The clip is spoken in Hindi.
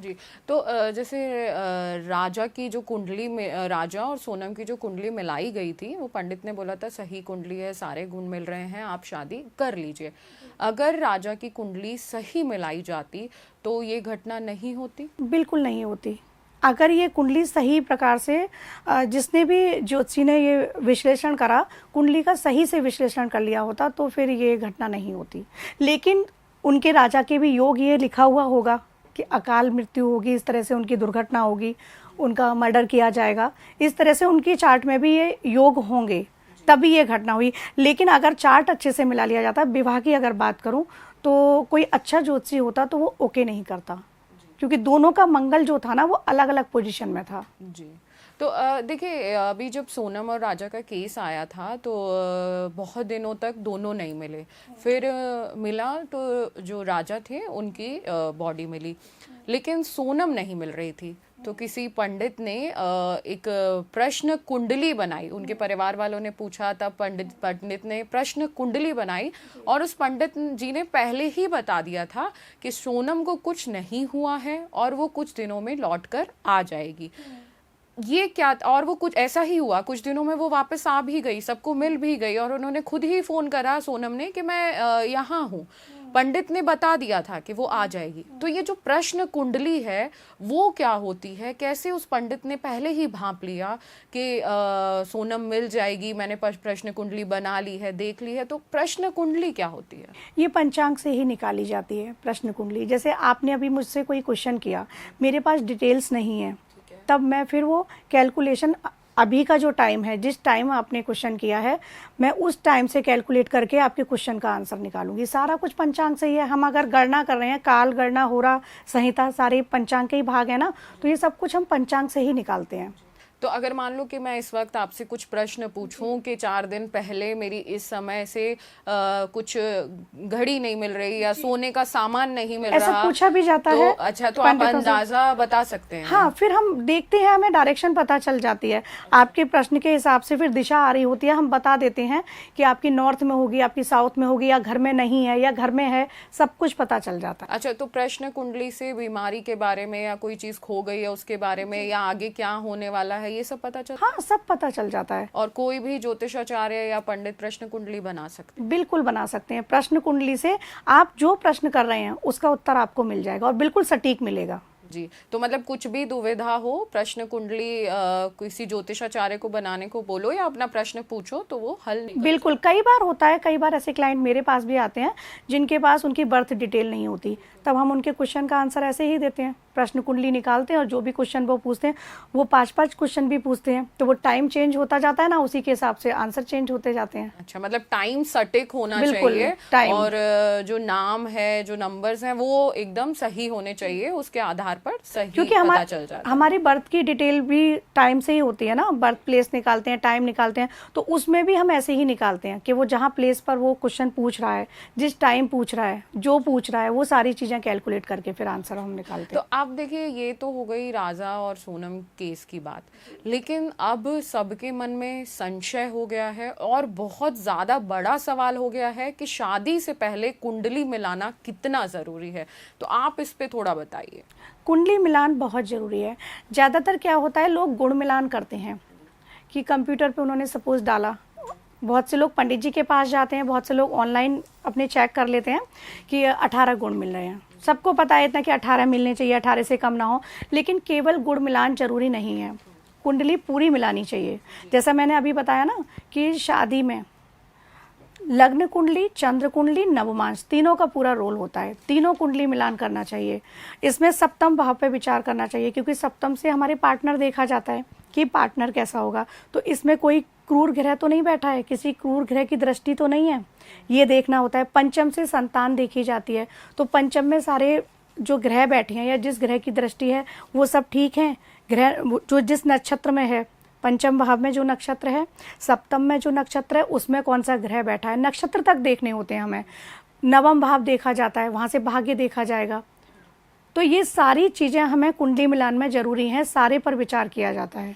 जी। तो जैसे राजा की जो कुंडली में राजा और सोनम की जो कुंडली मिलाई गई थी, वो पंडित ने बोला था सही कुंडली है, सारे गुण मिल रहे हैं, आप शादी कर लीजिए। अगर राजा की कुंडली सही मिलाई जाती तो ये घटना नहीं होती। बिल्कुल नहीं होती। अगर ये कुंडली सही प्रकार से जिसने भी ज्योतिषी ने ये विश्लेषण करा, कुंडली का सही से विश्लेषण कर लिया होता तो फिर ये घटना नहीं होती। लेकिन उनके राजा के भी योग ये लिखा हुआ होगा कि अकाल मृत्यु होगी, इस तरह से उनकी दुर्घटना होगी, उनका मर्डर किया जाएगा, इस तरह से उनकी चार्ट में भी ये योग होंगे, तभी ये घटना हुई। लेकिन अगर चार्ट अच्छे से मिला लिया जाता, विवाह की अगर बात करूं तो कोई अच्छा ज्योतिषी होता तो वो ओके नहीं करता, क्योंकि दोनों का मंगल जो था ना वो अलग अलग पोजीशन में था। जी। तो देखिए, अभी जब सोनम और राजा का केस आया था तो बहुत दिनों तक दोनों नहीं मिले। फिर मिला तो जो राजा थे उनकी बॉडी मिली, लेकिन सोनम नहीं मिल रही थी। तो किसी पंडित ने एक प्रश्न कुंडली बनाई, उनके परिवार वालों ने पूछा, तब पंडित ने प्रश्न कुंडली बनाई और उस पंडित जी ने पहले ही बता दिया था कि सोनम को कुछ नहीं हुआ है और वो कुछ दिनों में लौट कर आ जाएगी। ये क्या, और वो कुछ ऐसा ही हुआ, कुछ दिनों में वो वापस आ भी गई, सबको मिल भी गई और उन्होंने खुद ही फोन करा सोनम ने कि मैं यहाँ हूँ। पंडित ने बता दिया था कि वो आ जाएगी। तो ये जो प्रश्न कुंडली है वो क्या होती है, कैसे उस पंडित ने पहले ही भांप लिया कि सोनम मिल जाएगी, मैंने प्रश्न कुंडली बना ली है, देख ली है। तो प्रश्न कुंडली क्या होती है? ये पंचांग से ही निकाली जाती है प्रश्न कुंडली। जैसे आपने अभी मुझसे कोई क्वेश्चन किया, मेरे पास डिटेल्स नहीं है, तब मैं फिर वो कैलकुलेशन, अभी का जो टाइम है, जिस टाइम आपने क्वेश्चन किया है, मैं उस टाइम से कैलकुलेट करके आपके क्वेश्चन का आंसर निकालूंगी। सारा कुछ पंचांग से ही है। हम अगर गणना कर रहे हैं, काल गणना, होरा संहिता, सारे पंचांग के ही भाग है ना, तो ये सब कुछ हम पंचांग से ही निकालते हैं। तो अगर मान लो कि मैं इस वक्त आपसे कुछ प्रश्न पूछूं कि 4 दिन पहले मेरी इस समय से कुछ घड़ी नहीं मिल रही या सोने का सामान नहीं मिल ऐसा रहा, पूछा भी जाता तो है। अच्छा, तो आप अंदाजा बता सकते हैं? हाँ, फिर हम देखते हैं, हमें डायरेक्शन पता चल जाती है। आपके प्रश्न के हिसाब से फिर दिशा आ रही होती है, हम बता देते हैं कि आपकी नॉर्थ में होगी, आपकी साउथ में होगी, या घर में नहीं है या घर में है, सब कुछ पता चल जाता है। अच्छा, तो प्रश्न कुंडली से बीमारी के बारे में या कोई चीज खो गई है उसके बारे में या आगे क्या होने वाला है, ये सब पता चलता है? हाँ, सब पता चल जाता है। और कोई भी ज्योतिषाचार्य या पंडित प्रश्न कुंडली बना सकते हैं? बिल्कुल बना सकते हैं। प्रश्न कुंडली से आप जो प्रश्न कर रहे हैं उसका उत्तर आपको मिल जाएगा और बिल्कुल सटीक मिलेगा। जी। तो मतलब कुछ भी दुविधा हो, प्रश्न कुंडली किसी ज्योतिषाचार्य को बनाने को बोलो या अपना प्रश्न पूछो तो वो हल निकल। बिल्कुल, कई बार होता है, कई बार ऐसे क्लाइंट मेरे पास भी आते हैं जिनके पास उनकी बर्थ डिटेल नहीं होती, तब हम उनके क्वेश्चन का आंसर ऐसे ही देते हैं। प्रश्न कुंडली निकालते हैं और जो भी क्वेश्चन वो पूछते हैं, वो 5-5 क्वेश्चन भी पूछते हैं, तो वो टाइम चेंज होता जाता है ना, उसी के हिसाब से आंसर चेंज होते जाते हैं। अच्छा, मतलब टाइम सटीक होना बिल्कुल, चाहिए टाइम। और जो नाम है, जो नंबर्स हैं, वो एकदम सही होने चाहिए, उसके आधार पर सही क्योंकि पता चल जाता है। हमारी बर्थ की डिटेल भी टाइम से ही होती है ना, बर्थ प्लेस निकालते हैं, टाइम निकालते हैं, तो उसमें भी हम ऐसे ही निकालते हैं कि वो जहाँ प्लेस पर वो क्वेश्चन पूछ रहा है, जिस टाइम पूछ रहा है, जो पूछ रहा है, वो सारी चीजें कैलकुलेट करके फिर आंसर हम निकालते हैं। तो आप देखिए, ये तो हो गई राजा और सोनम केस की बात, लेकिन अब सबके मन में संशय हो गया है और बहुत ज्यादा बड़ा सवाल हो गया है कि शादी से पहले कुंडली मिलाना कितना जरूरी है। तो आप इस पे थोड़ा बताइए। कुंडली मिलान बहुत ज़रूरी है। ज़्यादातर क्या होता है, लोग गुण मिलान करते हैं कि कंप्यूटर पे उन्होंने सपोज डाला। बहुत से लोग पंडित जी के पास जाते हैं, बहुत से लोग ऑनलाइन अपने चेक कर लेते हैं कि 18 गुण मिल रहे हैं। सबको पता है इतना कि 18 मिलने चाहिए, 18 से कम ना हो, लेकिन केवल गुण मिलान जरूरी नहीं है, कुंडली पूरी मिलानी चाहिए। जैसा मैंने अभी बताया ना कि शादी में लग्न कुंडली, चंद्र कुंडली, नवमांश, तीनों का पूरा रोल होता है, तीनों कुंडली मिलान करना चाहिए। इसमें सप्तम भाव पे विचार करना चाहिए, क्योंकि सप्तम से हमारे पार्टनर देखा जाता है कि पार्टनर कैसा होगा। तो इसमें कोई क्रूर ग्रह तो नहीं बैठा है, किसी क्रूर ग्रह की दृष्टि तो नहीं है, ये देखना होता है। पंचम से संतान देखी जाती है, तो पंचम में सारे जो ग्रह बैठे हैं या जिस ग्रह की दृष्टि है वो सब ठीक है। ग्रह जो जिस नक्षत्र में है, पंचम भाव में जो नक्षत्र है, सप्तम में जो नक्षत्र है, उसमें कौन सा ग्रह बैठा है, नक्षत्र तक देखने होते हैं हमें। नवम भाव देखा जाता है, वहां से भाग्य देखा जाएगा। तो ये सारी चीजें हमें कुंडली मिलान में जरूरी हैं, सारे पर विचार किया जाता है।